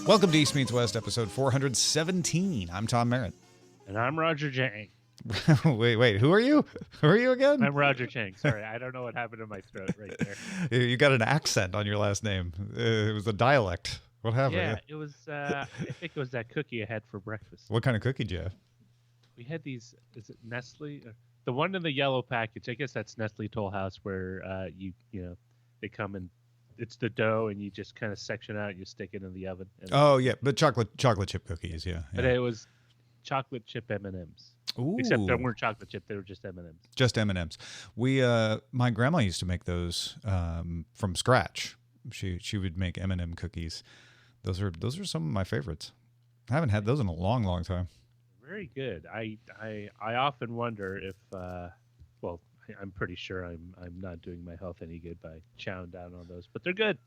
Welcome to East Meets West, episode 417. I'm Tom Merritt. And I'm Roger Chang. Wait, who are you? Who are you again? I'm Roger Chang. Sorry, I don't know what happened in my throat right there. You got an accent on your last name. It was a dialect. What happened? Yeah, it was, I think it was that cookie I had for breakfast. What kind of cookie did you have? We had these, is it Nestle? The one in the yellow package, I guess that's Nestle Toll House, where you know, they come in, it's the dough and you just kind of section out and you stick it in the oven. Oh, yeah, but chocolate chip cookies, yeah. But it was chocolate chip M&Ms. Ooh. Except they weren't chocolate chip, they were just M&Ms. Just M&Ms. We, my grandma used to make those from scratch. She would make M&M cookies. Those are some of my favorites. I haven't had those in a long, long time. Very good. I often wonder if, well, I'm pretty sure I'm not doing my health any good by chowing down on those, but they're good.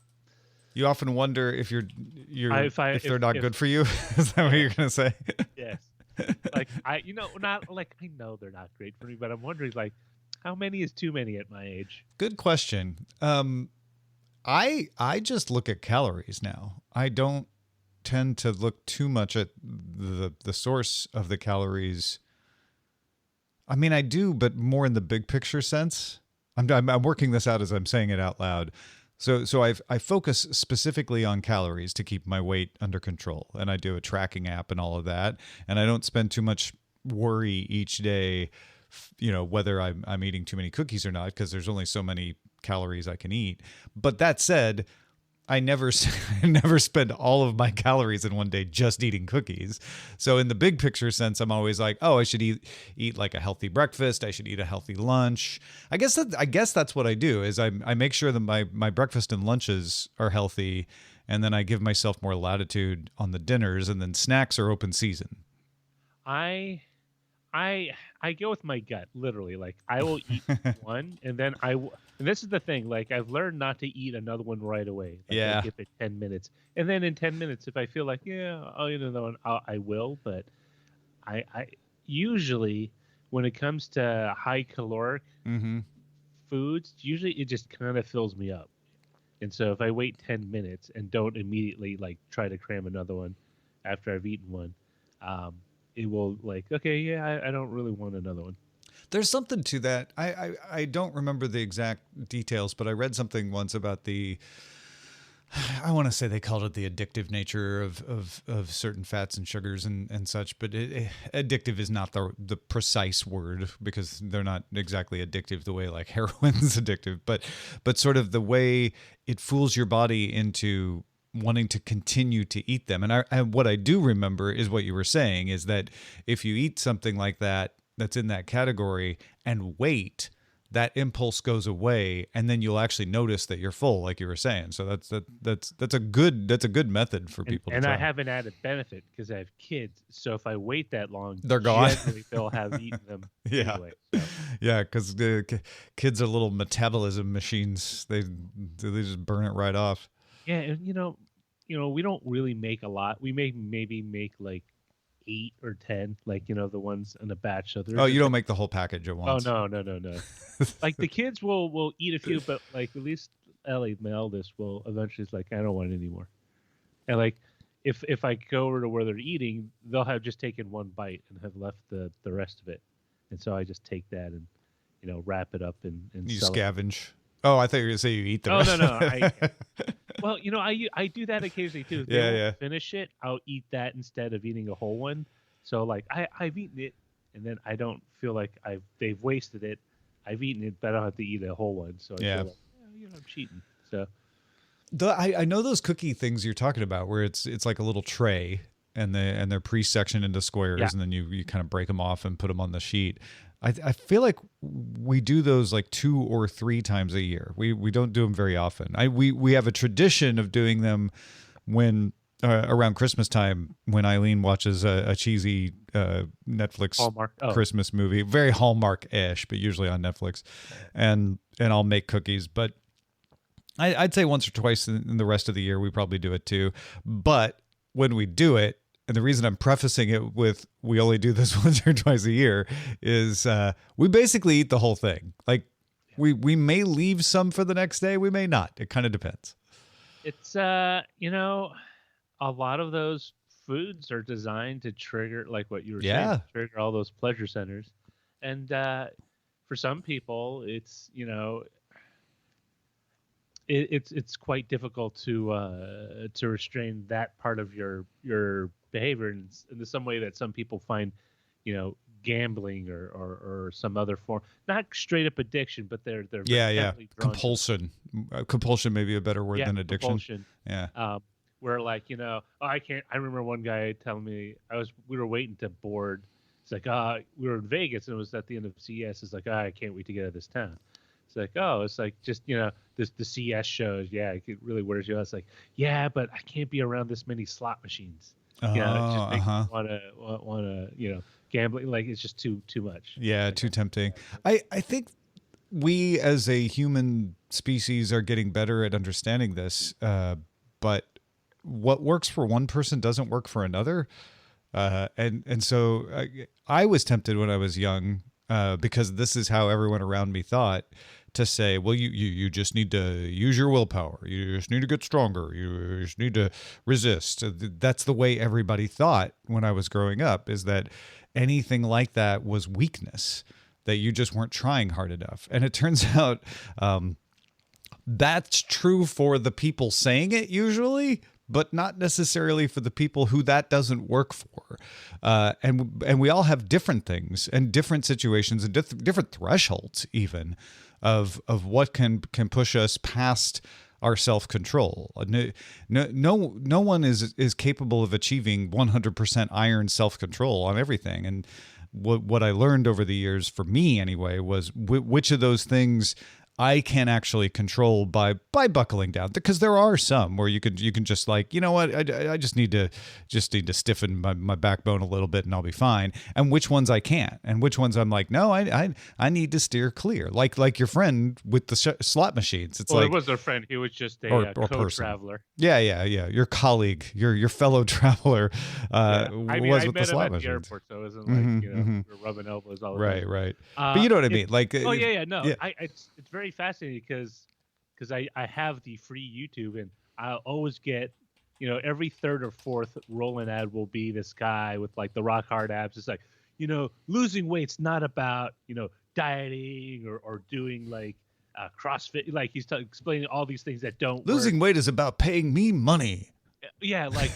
You often wonder if if they're not good for you. Is that what you're gonna say? Yes. Like I know they're not great for me, but I'm wondering like how many is too many at my age? Good question. I just look at calories now. I don't tend to look too much at the source of the calories. I mean, I do, but more in the big picture sense. I'm working this out as I'm saying it out loud. So I focus specifically on calories to keep my weight under control, and I do a tracking app and all of that, and I don't spend too much worry each day, whether I'm eating too many cookies or not, because there's only so many calories I can eat. But that said, I never spend all of my calories in one day just eating cookies. So in the big picture sense, I'm always like, oh, I should eat like a healthy breakfast. I should eat a healthy lunch. I guess that's what I do is I make sure that my breakfast and lunches are healthy, and then I give myself more latitude on the dinners, and then snacks are open season. I go with my gut, literally. Like I will eat one, and then and this is the thing. Like I've learned not to eat another one right away. Like, yeah. I give it 10 minutes, and then in 10 minutes, if I feel like I'll eat another one, I will. But I usually when it comes to high caloric foods, usually it just kind of fills me up. And so if I wait 10 minutes and don't immediately like try to cram another one after I've eaten one, it will like, okay, I don't really want another one. There's something to that. I don't remember the exact details, but I read something once about I want to say they called it the addictive nature of certain fats and sugars and such, but addictive is not the precise word, because they're not exactly addictive the way like heroin's addictive, but sort of the way it fools your body into wanting to continue to eat them. And what I do remember is what you were saying, is that if you eat something like that's in that category and wait, that impulse goes away, and then you'll actually notice that you're full, like you were saying. So that's a good method for people to try. I have an added benefit because I have kids. So if I wait that long, they're gone. Generally they'll have eaten them yeah. anyway. So. Yeah, because the kids are little metabolism machines. They just burn it right off. Yeah, and we don't really make a lot. We maybe make like 8 or 10, like the ones in a batch. So you don't make the whole package at once. Oh no. Like the kids will eat a few, but like at least Ellie, my eldest, will eventually is like, I don't want any more. And like if I go over to where they're eating, they'll have just taken one bite and have left the rest of it. And so I just take that and wrap it up and you sell scavenge. It. Oh, I thought you were going to say you eat the rest. No. Well, I do that occasionally too. If they won't finish it, I'll eat that instead of eating a whole one. So like I've eaten it, and then I don't feel like they've wasted it. I've eaten it, but I don't have to eat a whole one. So I feel like I'm cheating. So I know those cookie things you're talking about, where it's like a little tray, and they're pre-sectioned into squares, and then you kind of break them off and put them on the sheet. I feel like we do those like 2 or 3 times a year. We don't do them very often. We have a tradition of doing them when around Christmas time, when Eileen watches a cheesy Netflix Christmas movie, very Hallmark-ish, but usually on Netflix, and I'll make cookies. But I'd say once or twice in the rest of the year we probably do it too. But when we do it, and the reason I'm prefacing it with we only do this once or twice a year is we basically eat the whole thing. Like we may leave some for the next day, we may not. It kind of depends. It's a a lot of those foods are designed to trigger, like what you were saying, Yeah. to trigger all those pleasure centers. And for some people, it's it's quite difficult to restrain that part of your behavior in some way that some people find, gambling or some other form, not straight up addiction, but they're very Yeah. heavily drawn to. Compulsion. Compulsion may be a better word Yeah, than addiction. compulsion. Yeah. Where like, oh, I can't. I remember one guy telling me we were waiting to board. It's like, we were in Vegas and it was at the end of CES. It's like, I can't wait to get out of this town. It's like, oh, it's like just the CS shows. Yeah, it really wears you out. It's like, yeah, but I can't be around this many slot machines. Oh, It just makes me wanna gambling. Like it's just too much. yeah, Like, too tempting. I think we as a human species are getting better at understanding this, but what works for one person doesn't work for another. And so I was tempted when I was young, because this is how everyone around me thought, to say, well, you just need to use your willpower. You just need to get stronger. You just need to resist. That's the way everybody thought when I was growing up, is that anything like that was weakness, that you just weren't trying hard enough. And it turns out that's true for the people saying it usually, but not necessarily for the people who that doesn't work for. And we all have different things and different situations and different thresholds even of what can push us past our self-control. No one is capable of achieving 100% iron self-control on everything. And what I learned over the years, for me anyway, was which of those things I can actually control by buckling down, because there are some where you can just like, you know what, I just need to stiffen my backbone a little bit and I'll be fine. And which ones I can't, and which ones I'm like, no, I need to steer clear. Like your friend with the slot machines. It's well, like, it was a friend. He was just a or co-traveler. Yeah. Your colleague, your fellow traveler, I was with the met him slot at the machines. airport, so it wasn't like we were rubbing elbows all the time. Right. But you know what I mean? Like, oh yeah, no, yeah. It's very fascinating because I have the free YouTube, and I'll always get, every third or fourth rolling ad will be this guy with like the rock hard abs. It's like, losing weight's not about dieting or doing like CrossFit. Like he's explaining all these things that don't Losing work. weight is about paying me money. Yeah, like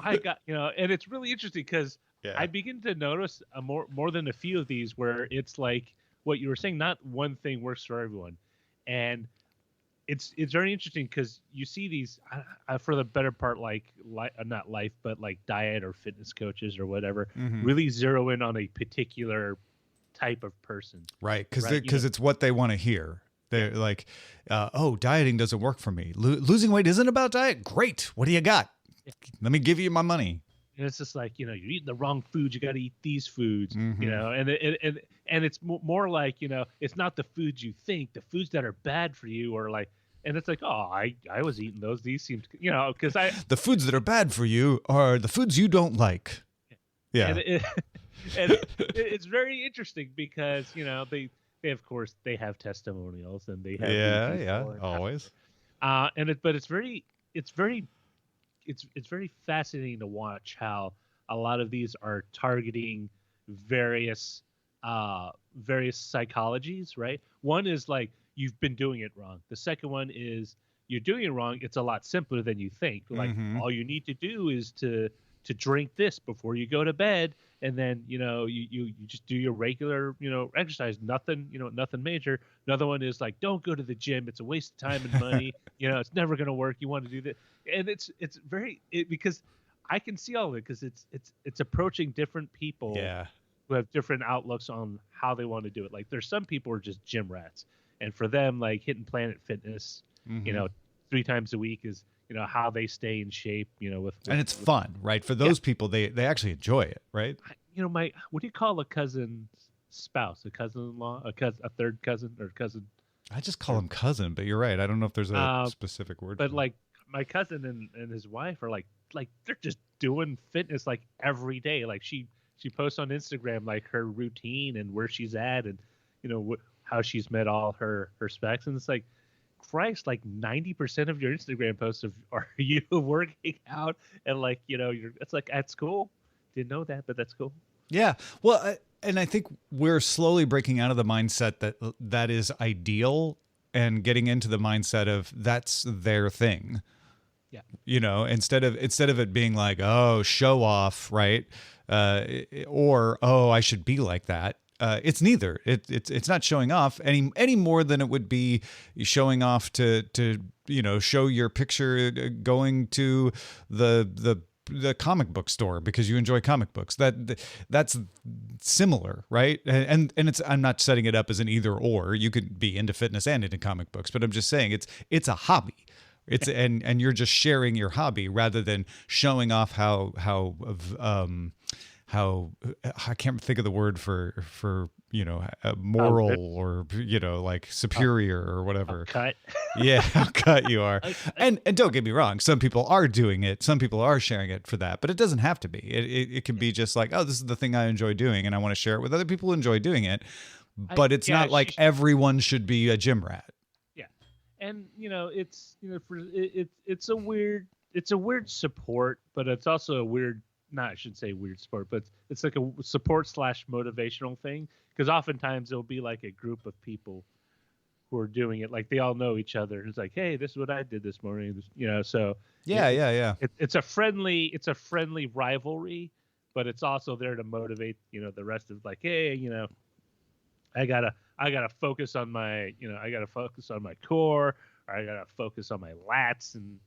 I got and it's really interesting because I begin to notice more than a few of these where it's like what you were saying, not one thing works for everyone. And it's very interesting because you see these for the better part, not life, but like diet or fitness coaches or whatever, really zero in on a particular type of person. Right. Because it's what they want to hear. They're like, oh, dieting doesn't work for me. Losing weight isn't about diet. Great. What do you got? Yeah. Let me give you my money. And it's just like, you're eating the wrong foods. You got to eat these foods, and it's more like, it's not the foods you think, the foods that are bad for you, or like, and it's like, oh, I was eating those. These seem to, because the foods that are bad for you are the foods you don't like. Yeah. And it's very interesting because, they of course they have testimonials and they have always. But it's very fascinating to watch how a lot of these are targeting various psychologies, right? One is like, you've been doing it wrong. The second one is, you're doing it wrong. It's a lot simpler than you think. Like all you need to do is to drink this before you go to bed, and then you just do your regular exercise. Nothing major. Another one is like, don't go to the gym. It's a waste of time and money. It's never going to work. You want to do that, and it's because I can see all of it, because it's approaching different people who have different outlooks on how they want to do it. Like there's some people who are just gym rats, and for them, like hitting Planet Fitness, 3 times a week is how they stay in shape. And it's fun, right? For those people, they actually enjoy it, right? What do you call a cousin's spouse? A cousin-in-law, a third cousin or cousin? I just call him cousin, but you're right. I don't know if there's a specific word. But like my cousin and his wife are like they're just doing fitness like every day. Like she posts on Instagram like her routine and where she's at, and how she's met all her specs, and it's like, Christ, like 90% of your Instagram posts are you working out and like, it's like, that's cool. Didn't know that, but that's cool. Yeah. Well, and I think we're slowly breaking out of the mindset that that is ideal and getting into the mindset of that's their thing. Yeah. Instead of it being like, oh, show off, right? Or, oh, I should be like that. It's neither. It's not showing off any more than it would be showing off to show your picture going to the comic book store because you enjoy comic books. That's similar, right? And it's, I'm not setting it up as an either or. You could be into fitness and into comic books, but I'm just saying it's a hobby. It's and you're just sharing your hobby rather than showing off how I can't think of the word for moral or like superior or whatever. Cut. Yeah, how cut you are. And don't get me wrong, some people are doing it, some people are sharing it for that, but it doesn't have to be. It can be just like, oh, this is the thing I enjoy doing and I want to share it with other people who enjoy doing it. But it's not like everyone should be a gym rat. Yeah. And it's a weird support, but it's also a weird, I shouldn't say weird sport, but it's like a support / motivational thing. Because oftentimes there'll be like a group of people who are doing it, like they all know each other. And it's like, hey, this is what I did this morning. So yeah. It's a friendly rivalry, but it's also there to motivate, the rest of like, hey, I gotta focus on my, I gotta focus on my core, or I gotta focus on my lats and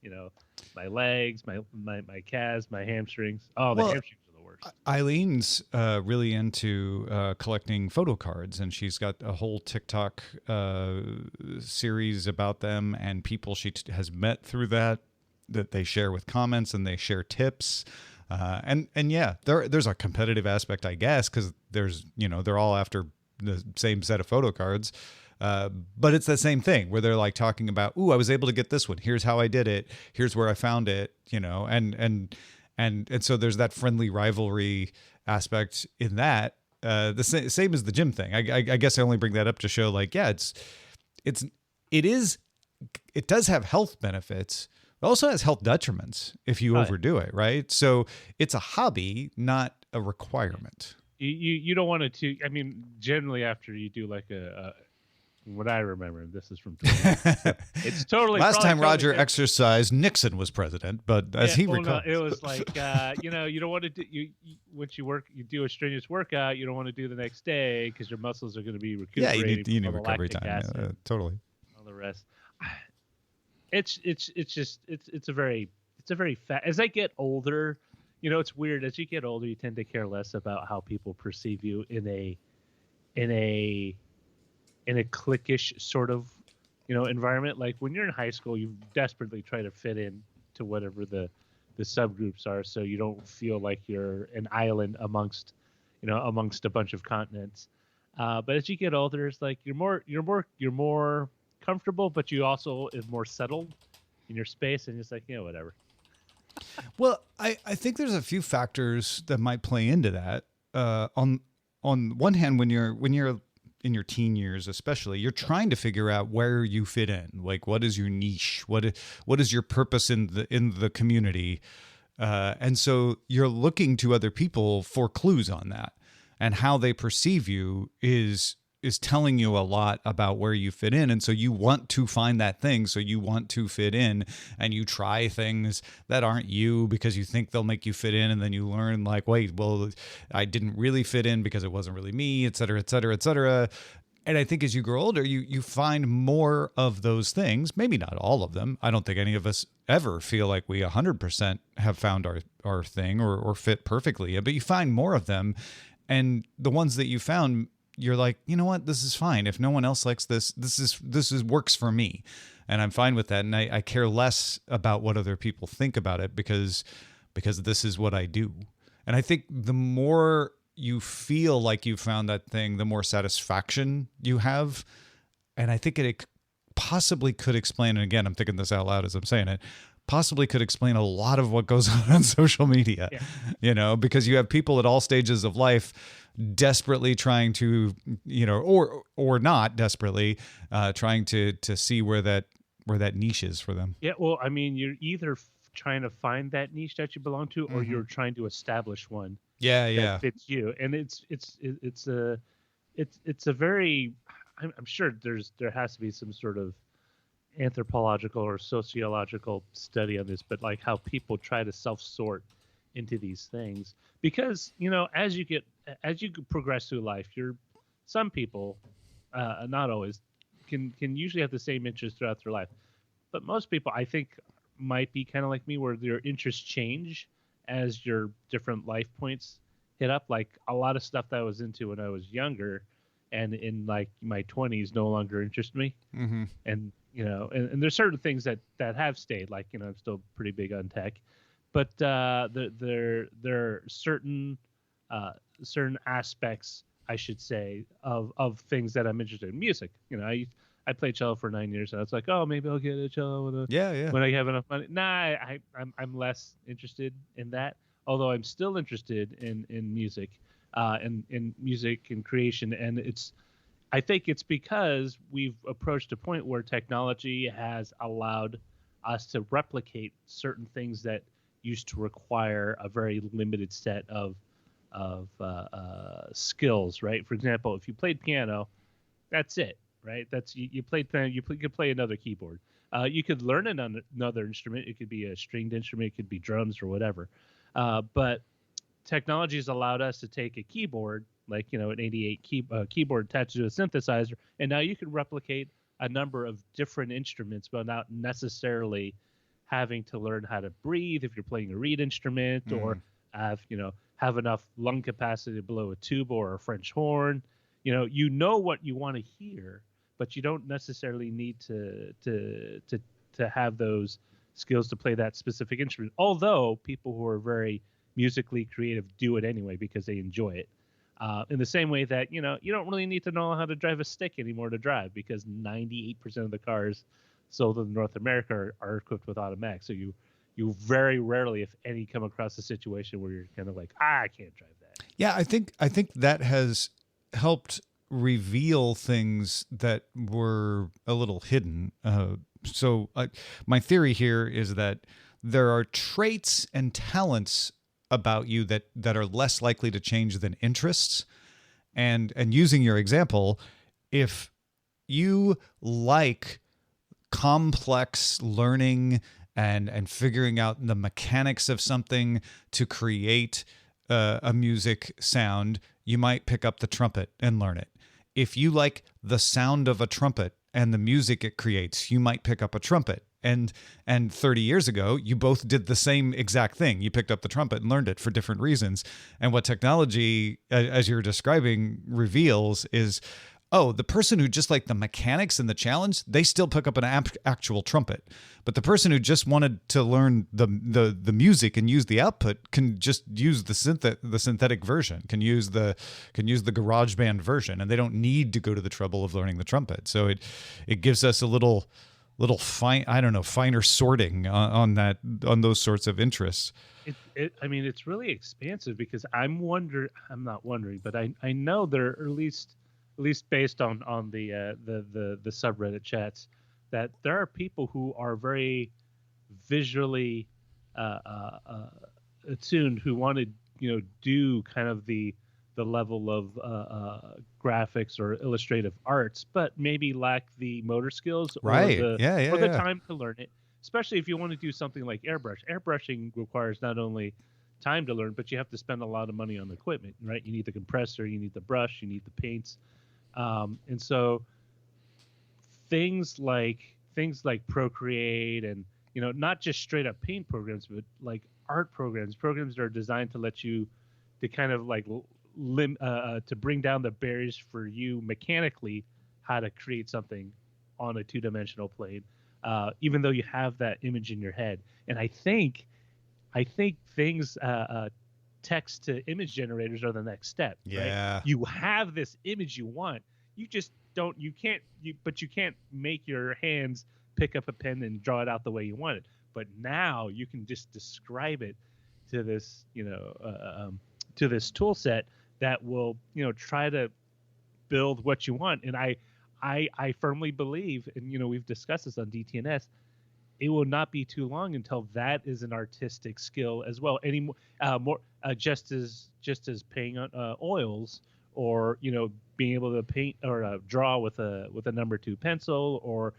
my legs, my calves, my hamstrings. Oh, the hamstrings are the worst. Eileen's really into collecting photo cards, and she's got a whole TikTok series about them and people she has met through that they share with comments and they share tips. And yeah, there's a competitive aspect, I guess, because there's they're all after the same set of photo cards. But it's the same thing where they're like talking about, ooh, I was able to get this one. Here's how I did it. Here's where I found it, and so there's that friendly rivalry aspect in that. The same as the gym thing. I guess I only bring that up to show like, yeah, it does have health benefits. It also has health detriments if you overdo it, right? So it's a hobby, not a requirement. You don't want to. I mean, generally after you do like what I remember, this is from it's totally last time Roger totally exercised, Nixon was president, but as he recalls, it was like you don't want to do once you do a strenuous workout, you don't want to do the next day because your muscles are going to be recuperating. Yeah, you need recovery time. Yeah, totally. All the rest. It's a very as I get older. It's weird. As you get older, you tend to care less about how people perceive you in a cliquish sort of, environment. Like when you're in high school, you desperately try to fit in to whatever the subgroups are, so you don't feel like you're an island amongst a bunch of continents. But as you get older, it's like you're more comfortable, but you also is more settled in your space, and it's like, whatever. Well, I think there's a few factors that might play into that. On one hand, when you're in your teen years, especially, you're trying to figure out where you fit in. Like, what is your niche? What is your purpose in the community? And so you're looking to other people for clues on that, and how they perceive you is telling you a lot about where you fit in. And so you want to find that thing. So you want to fit in, and you try things that aren't you because you think they'll make you fit in. And then you learn like, wait, well, I didn't really fit in because it wasn't really me, et cetera, et cetera, et cetera. And I think as you grow older, you find more of those things, maybe not all of them. I don't think any of us ever feel like we 100% have found our thing or fit perfectly, but you find more of them. And the ones that you found, you're like, you know what, this is fine. If no one else likes this works for me, and I'm fine with that. And I care less about what other people think about it because this is what I do. And I think the more you feel like you found that thing, the more satisfaction you have. And I think it possibly could explain, and again, I'm thinking this out loud as I'm saying it, possibly could explain a lot of what goes on social media, because you have people at all stages of life desperately trying to, or not desperately trying to see where that where that niche is for them. Yeah, well, I mean, you're either trying to find that niche that you belong to, or Mm-hmm. you're trying to establish one Yeah, that yeah. fits you. And it's a very, I'm sure there has to be some sort of anthropological or sociological study on this, but like how people try to self-sort into these things, because as you progress through life, some people, not always, can usually have the same interests throughout their life, but most people, I think, might be kind of like me, where their interests change as your different life points hit up. Like a lot of stuff that I was into when I was younger and in like my 20s no longer interest me. Mm-hmm. And and there's certain things that have stayed, like I'm still pretty big on tech, but there are certain aspects, I should say, of things that I'm interested in. Music, I played cello for 9 years, and I was like, oh, maybe I'll get a cello Yeah, yeah. when I have enough money. Nah, I'm less interested in that, although I'm still interested in music, and in music and creation. And I think it's because we've approached a point where technology has allowed us to replicate certain things that used to require a very limited set of skills, right? For example, if you played piano, that's it, right? That's you played piano. You could play another keyboard. You could learn another instrument. It could be a stringed instrument. It could be drums or whatever. But technology has allowed us to take a keyboard, like an 88 keyboard attached to a synthesizer, and now you can replicate a number of different instruments without necessarily having to learn how to breathe if you're playing a reed instrument, or have enough lung capacity to blow a tuba or a French horn. What you want to hear, but you don't necessarily need to have those skills to play that specific instrument. Although people who are very musically creative do it anyway because they enjoy it. In the same way that you don't really need to know how to drive a stick anymore to drive, because 98% of the cars sold in North America are equipped with automatic. So you very rarely, if any, come across a situation where you're kind of like, I can't drive that. Yeah, I think that has helped reveal things that were a little hidden. My theory here is that there are traits and talents about you that are less likely to change than interests. And using your example, if you like complex learning and figuring out the mechanics of something to create a music sound, you might pick up the trumpet and learn it. If you like the sound of a trumpet and the music it creates, you might pick up a trumpet. And 30 years ago, you both did the same exact thing. You picked up the trumpet and learned it for different reasons. And what technology, as you're describing, reveals is, oh, the person who just liked the mechanics and the challenge, they still pick up an actual trumpet. But the person who just wanted to learn the music and use the output can just use the synthetic version, can use the GarageBand version, and they don't need to go to the trouble of learning the trumpet. So it gives us a little finer sorting on those sorts of interests. It's really expansive, because I'm not wondering, but I know there, at least based on the subreddit chats, that there are people who are very visually attuned, who want to do kind of the level of graphics or illustrative arts, but maybe lack the motor skills or Right. the time to learn it. Especially if you want to do something like airbrush. Airbrushing requires not only time to learn, but you have to spend a lot of money on the equipment, right? You need the compressor, you need the brush, you need the paints. And so things like Procreate, and not just straight up paint programs, but like art programs that are designed to let you to kind of like to bring down the barriers for you mechanically, how to create something on a two-dimensional plane, even though you have that image in your head. And I think things text to image generators are the next step. Yeah. Right? You have this image you want. You just don't. You can't make your hands pick up a pen and draw it out the way you want it. But now you can just describe it to this, to this tool set that will, try to build what you want. And I firmly believe, and we've discussed this on DTNS, it will not be too long until that is an artistic skill as well. Any more just as painting on oils, or being able to paint or draw with a number two pencil, or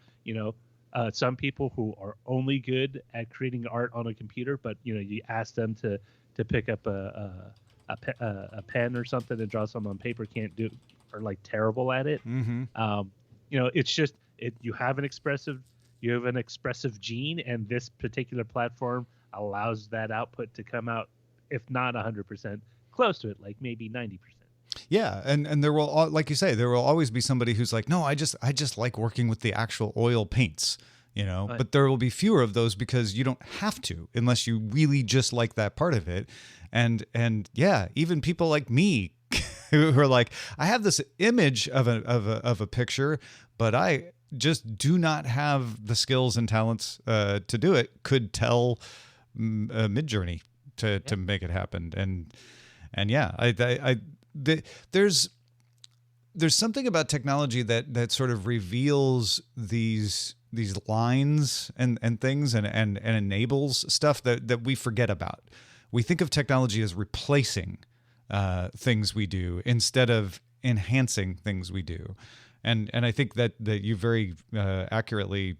some people who are only good at creating art on a computer, but you ask them to pick up a pen or something and draw something on paper, can't do, or like terrible at it. Mm-hmm. It's just you have an expressive gene, and this particular platform allows that output to come out, if not 100%, close to it, like maybe 90%. Yeah, and there will, like you say, there will always be somebody who's like, no, I just like working with the actual oil paints, Right. But there will be fewer of those because you don't have to unless you really just like that part of it, and yeah, even people like me who are like, I have this image of a picture, but I just do not have the skills and talents to do it. Could tell Midjourney to make it happen, and yeah, there's something about technology that sort of reveals these lines and things and enables stuff that we forget about. We think of technology as replacing things we do instead of enhancing things we do. And I think that you very accurately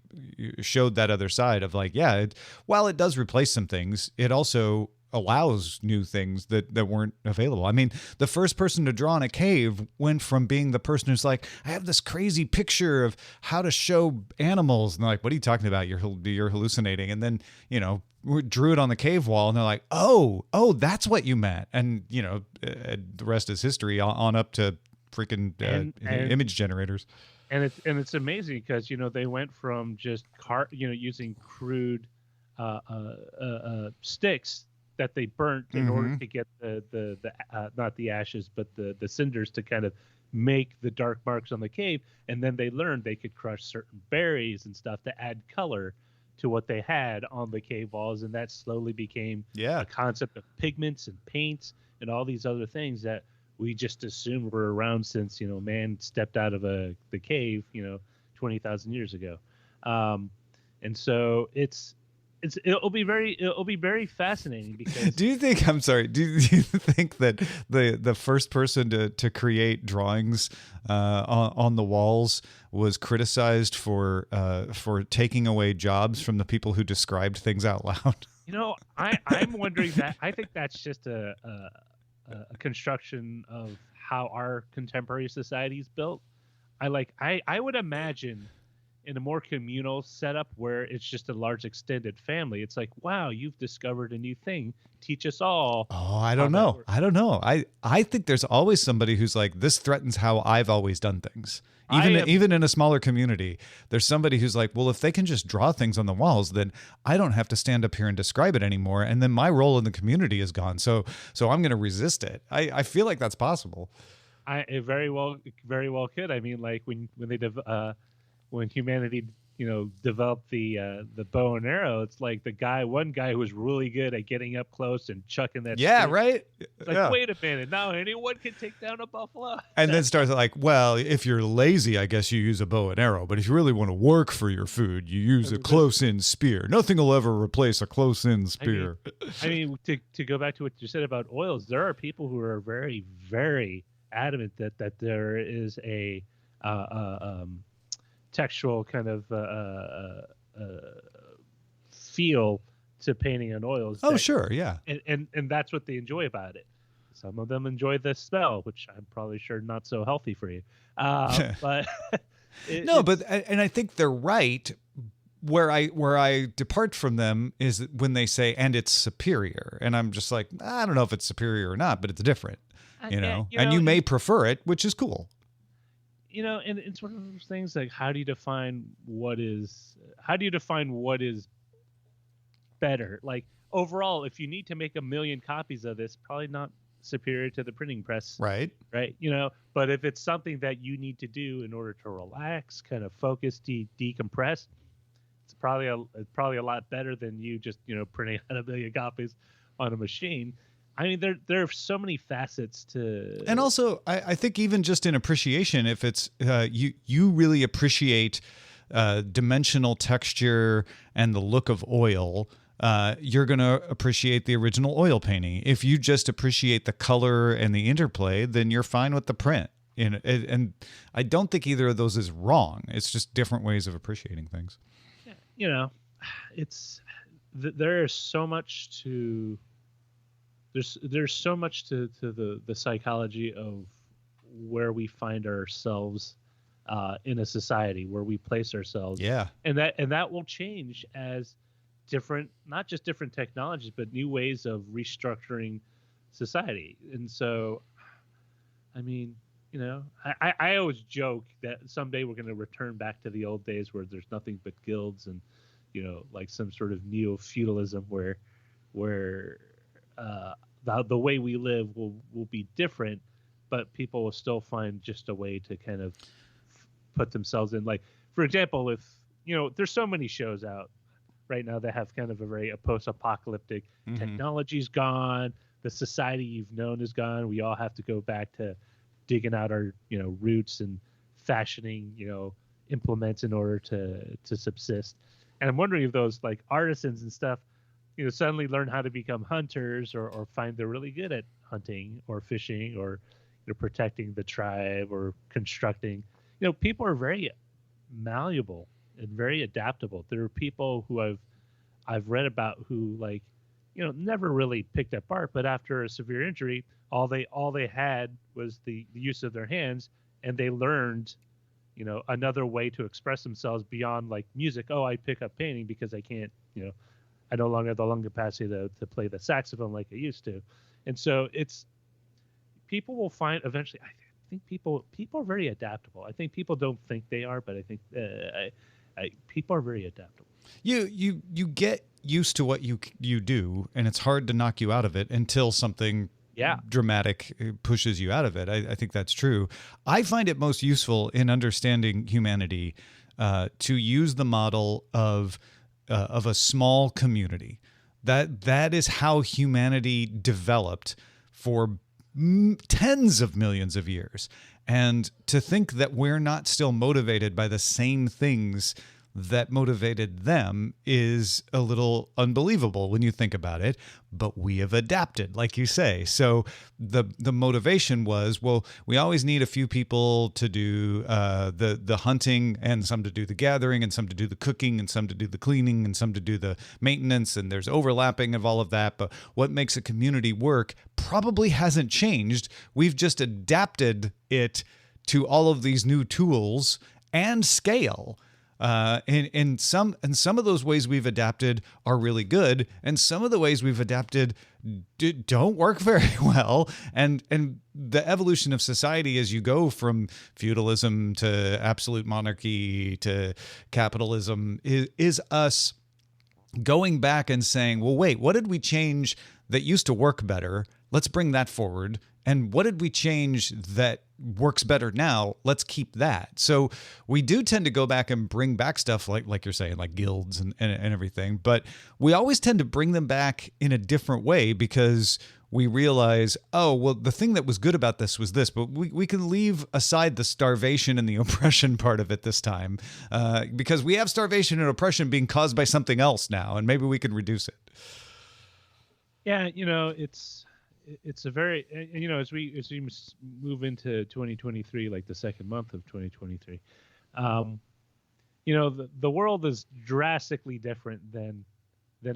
showed that other side of like, yeah, while it does replace some things, it also allows new things that weren't available. I mean, the first person to draw in a cave went from being the person who's like, I have this crazy picture of how to show animals. And they're like, what are you talking about? You're hallucinating. And then, drew it on the cave wall, and they're like, oh, that's what you meant. And, the rest is history on up to freaking image generators. And it's amazing because they went from just using crude sticks that they burnt in order to get the not the ashes but the cinders to kind of make the dark marks on the cave, and then they learned they could crush certain berries and stuff to add color to what they had on the cave walls, and that slowly became a concept of pigments and paints and all these other things that we just assumed were around since man stepped out of the cave 20,000 years ago, and so it'll be very fascinating because do you think that the first person to create drawings on the walls was criticized for taking away jobs from the people who described things out loud? I'm wondering that. I think that's just a construction of how our contemporary society is built. I would imagine in a more communal setup where it's just a large extended family, it's like, wow, you've discovered a new thing. Teach us all. Oh, I don't know. I think there's always somebody who's like, this threatens how I've always done things. Even in a smaller community, there's somebody who's like, well, if they can just draw things on the walls, then I don't have to stand up here and describe it anymore. And then my role in the community is gone. So I'm going to resist it. I feel like that's possible. It very well could. I mean, like when humanity developed the bow and arrow, it's like one guy who was really good at getting up close and chucking that stick. Right. It's like, wait a minute, now anyone can take down a buffalo. And then starts like, well, if you're lazy, I guess you use a bow and arrow, but if you really want to work for your food, you use a close-in spear. Nothing will ever replace a close-in spear. I mean to go back to what you said about oils, there are people who are very, very adamant that there is a textual kind of feel to painting on oils. Oh, sure, yeah. And that's what they enjoy about it. Some of them enjoy the smell, which I'm probably sure not so healthy for you. But and I think they're right. Where I depart from them is when they say, and it's superior. And I'm just like, I don't know if it's superior or not, but it's different, and you may prefer it, which is cool. And it's one of those things like, how do you define what is better? Like overall, if you need to make 1 million copies of this, probably not superior to the printing press. Right. But if it's something that you need to do in order to relax, kind of focus, decompress, it's probably a lot better than you just, printing out 1 million copies on a machine. I mean, there are so many facets to. And also, I think even just in appreciation, if it's you really appreciate dimensional texture and the look of oil, you're going to appreciate the original oil painting. If you just appreciate the color and the interplay, then you're fine with the print. And I don't think either of those is wrong. It's just different ways of appreciating things. Yeah, you know, it's there is so much to. There's so much to the psychology of where we find ourselves in a society, where we place ourselves. Yeah. And that will change as not just different technologies, but new ways of restructuring society. And so, I mean, you know, I always joke that someday we're going to return back to the old days where there's nothing but guilds and, you know, like some sort of neo-feudalism where the way we live will be different, but people will still find just a way to kind of put themselves in. Like, for example, if, you know, there's so many shows out right now that have kind of a very post-apocalyptic technology's gone, the society you've known is gone. We all have to go back to digging out our, you know, roots and fashioning, you know, implements in order to subsist. And I'm wondering if those like artisans and stuff, you know, suddenly learn how to become hunters or find they're really good at hunting or fishing or, you know, protecting the tribe or constructing. You know, people are very malleable and very adaptable. There are people who I've read about who, like, you know, never really picked up art, but after a severe injury, all they had was the use of their hands, and they learned, you know, another way to express themselves beyond like music. Oh, I pick up painting because I can't, you know, I no longer have the lung capacity to play the saxophone like I used to. And so people will find eventually, I think people are very adaptable. I think people don't think they are, but I think people are very adaptable. You get used to what you do, and it's hard to knock you out of it until something dramatic pushes you out of it. I think that's true. I find it most useful in understanding humanity to use the model of a small community. That is how humanity developed for tens of millions of years. And to think that we're not still motivated by the same things that motivated them is a little unbelievable when you think about it, but we have adapted, like you say. So the motivation was, well, we always need a few people to do the hunting, and some to do the gathering, and some to do the cooking, and some to do the cleaning, and some to do the maintenance, and there's overlapping of all of that. But what makes a community work probably hasn't changed. We've just adapted it to all of these new tools and scale. And some of those ways we've adapted are really good, and some of the ways we've adapted don't work very well. And the evolution of society as you go from feudalism to absolute monarchy to capitalism is us going back and saying, well, wait, what did we change that used to work better? Let's bring that forward. And what did we change that works better now? Let's keep that. So we do tend to go back and bring back stuff like you're saying, like guilds and everything. But we always tend to bring them back in a different way because we realize, oh, well, the thing that was good about this was this, but we can leave aside the starvation and the oppression part of it this time because we have starvation and oppression being caused by something else now, and maybe we can reduce it. Yeah, you know, it's a very, you know, as we move into 2023, like the second month of 2023, you know, the world is drastically different than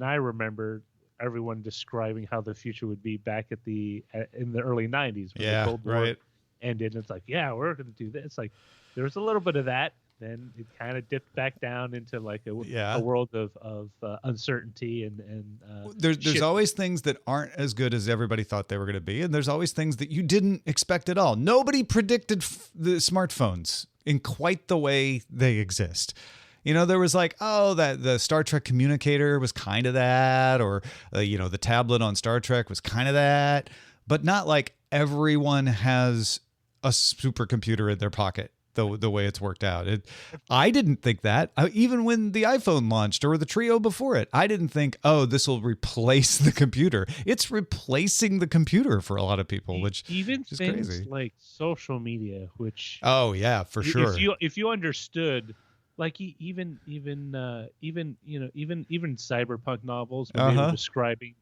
I remember everyone describing how the future would be back in the early 90s when the Cold War ended. And it's like, yeah, we're going to do this. It's like there was a little bit of that. Then it kind of dipped back down into like a world of uncertainty and there's always things that aren't as good as everybody thought they were going to be, and there's always things that you didn't expect at all. Nobody predicted the smartphones in quite the way they exist. You know, there was like, oh, that the Star Trek communicator was kind of that, or you know, the tablet on Star Trek was kind of that, but not like everyone has a supercomputer in their pocket the way it's worked out. I didn't think that. Even when the iPhone launched or the Trio before it, I didn't think, oh, this will replace the computer. It's replacing the computer for a lot of people, which even is things crazy. like social media, which oh yeah, for sure. If you understood, like even cyberpunk novels when they were describing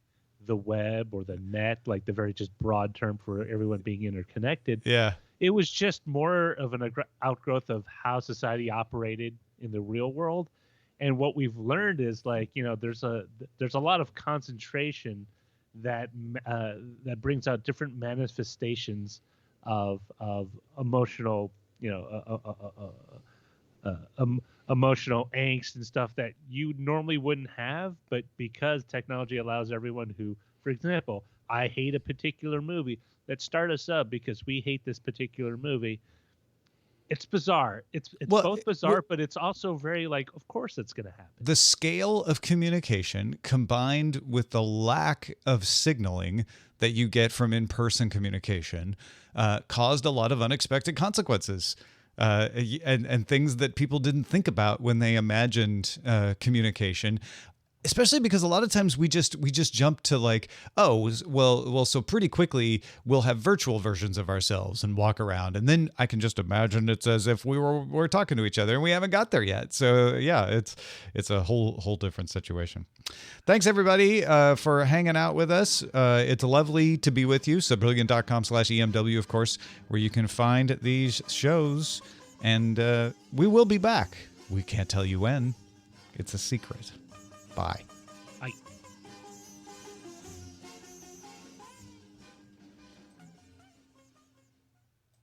the web or the net, like the very just broad term for everyone being interconnected. Yeah. It was just more of an outgrowth of how society operated in the real world. And what we've learned is like, there's a lot of concentration that brings out different manifestations of emotional, emotional angst and stuff that you normally wouldn't have. But because technology allows everyone who, for example, I hate a particular movie, let's start us up because we hate this particular movie. It's bizarre. It's both bizarre, but it's also very like, of course it's going to happen. The scale of communication combined with the lack of signaling that you get from in-person communication caused a lot of unexpected consequences. And things that people didn't think about when they imagined communication. Especially because a lot of times we just jump to like, oh, well, so pretty quickly we'll have virtual versions of ourselves and walk around, and then I can just imagine it's as if we're talking to each other and we haven't got there yet. So yeah, it's a whole different situation. Thanks everybody for hanging out with us. It's lovely to be with you. Subrillion.com/EMW, of course, where you can find these shows, and we will be back. We can't tell you when. It's a secret. Bye. Bye.